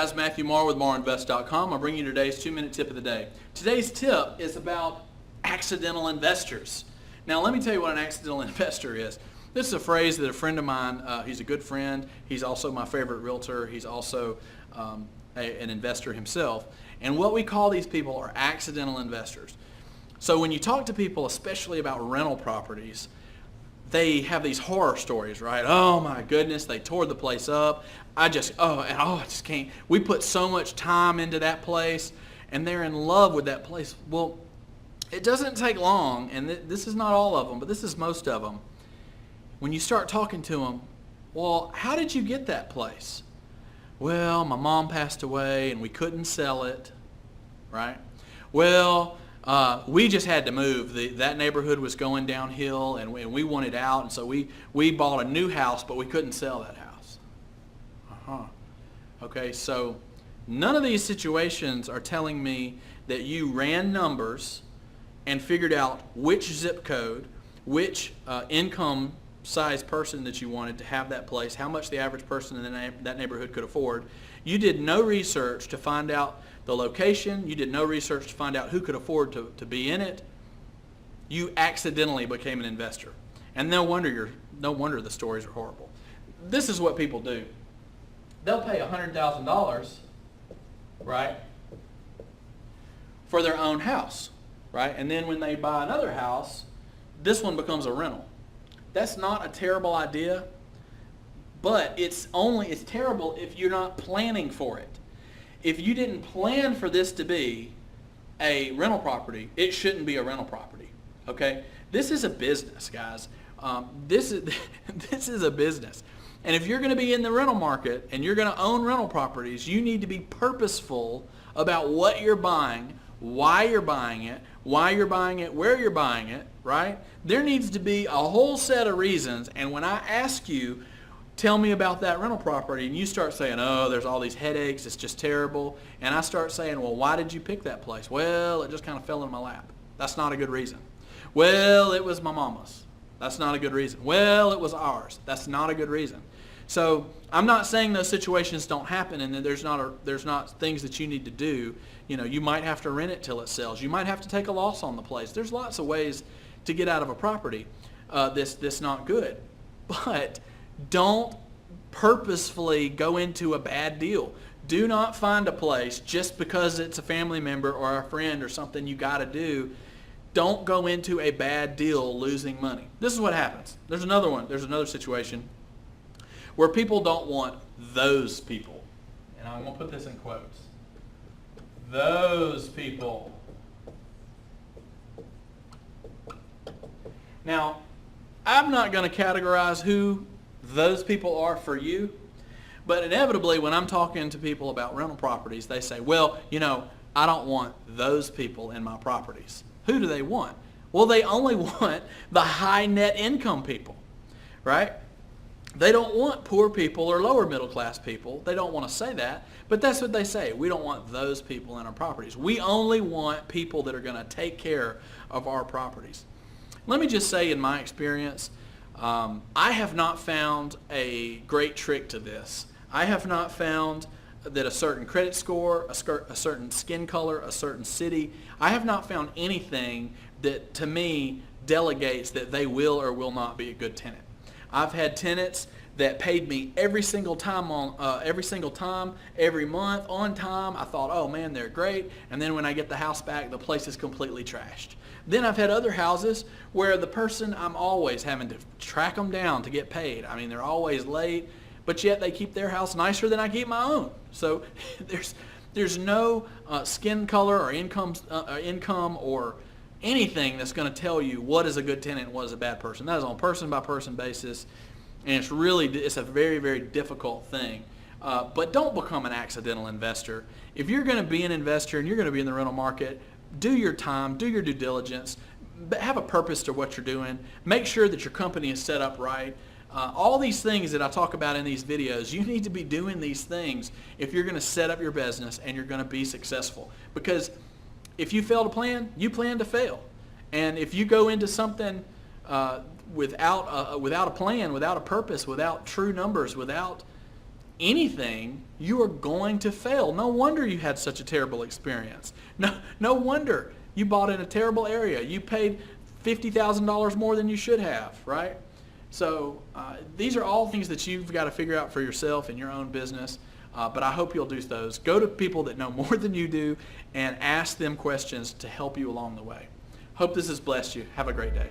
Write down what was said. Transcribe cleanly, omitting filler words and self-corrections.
guys, Matthew Morrow with MorrowInvest.com. I'll bring you today's 2-minute tip of the day. Today's tip is about accidental investors. Now let me tell you what an accidental investor is. This is a phrase that a friend of mine, he's a good friend, he's also my favorite realtor, he's also an investor himself. And what we call these people are accidental investors. So when you talk to people, especially about rental properties, they have these horror stories, right? Oh my goodness, they tore the place up. I just can't. We put so much time into that place, and they're in love with that place. Well, it doesn't take long, and this is not all of them, but this is most of them. When you start talking to them, well, how did you get that place? Well, my mom passed away, and we couldn't sell it, right? Well, we just had to move. That neighborhood was going downhill, and we wanted out, and so we bought a new house, but we couldn't sell that house. Okay, so none of these situations are telling me that you ran numbers and figured out which zip code, which income size person that you wanted to have that place, how much the average person in that neighborhood could afford. You did no research to find out the location. You did no research to find out who could afford to be in it. You accidentally became an investor. And no wonder the stories are horrible. This is what people do. They'll pay $100,000, right, for their own house, right? And then when they buy another house, this one becomes a rental. That's not a terrible idea, but it's terrible if you're not planning for it. If you didn't plan for this to be a rental property, it shouldn't be a rental property, okay? This is a business, guys. This is a business. And if you're going to be in the rental market and you're going to own rental properties, you need to be purposeful about what you're buying, why you're buying it, where you're buying it, right? There needs to be a whole set of reasons. And when I ask you, tell me about that rental property, and you start saying, oh, there's all these headaches, it's just terrible. And I start saying, well, why did you pick that place? Well, it just kind of fell in my lap. That's not a good reason. Well, it was my mama's. That's not a good reason. Well, it was ours. That's not a good reason. So I'm not saying those situations don't happen and that there's not things that you need to do. You know, you might have to rent it till it sells. You might have to take a loss on the place. There's lots of ways to get out of a property that's not good. But don't purposefully go into a bad deal. Do not find a place just because it's a family member or a friend or something you got to do. Don't go into a bad deal losing money. This is what happens. There's another one. There's another situation where people don't want those people. And I'm going to put this in quotes. Those people. Now, I'm not going to categorize who those people are for you, but inevitably when I'm talking to people about rental properties, they say, well, you know, I don't want those people in my properties. Who do they want? Well, they only want the high net income people, right? They don't want poor people or lower middle class people. They don't want to say that, but that's what they say. We don't want those people in our properties. We only want people that are going to take care of our properties. Let me just say, in my experience, I have not found a great trick to this. I have not found that a certain credit score, a certain skin color, a certain city, I have not found anything that to me delegates that they will or will not be a good tenant. I've had tenants that paid me every single time, every month, on time. I thought, oh man, they're great. And then when I get the house back, the place is completely trashed. Then I've had other houses where the person, I'm always having to track them down to get paid. I mean, they're always late, but yet they keep their house nicer than I keep my own. So there's no skin color or income or anything that's going to tell you what is a good tenant and what is a bad person. That is on a person-by-person basis, and it's a very, very difficult thing. But don't become an accidental investor. If you're going to be an investor and you're going to be in the rental market, do your time, do your due diligence, have a purpose to what you're doing. Make sure that your company is set up right. All these things that I talk about in these videos, you need to be doing these things if you're going to set up your business and you're going to be successful. Because if you fail to plan, you plan to fail. And if you go into something without a plan, without a purpose, without true numbers, without anything, you are going to fail. No wonder you had such a terrible experience. No wonder you bought in a terrible area. You paid $50,000 more than you should have, right? So these are all things that you've got to figure out for yourself in your own business. But I hope you'll do those. Go to people that know more than you do and ask them questions to help you along the way. Hope this has blessed you. Have a great day.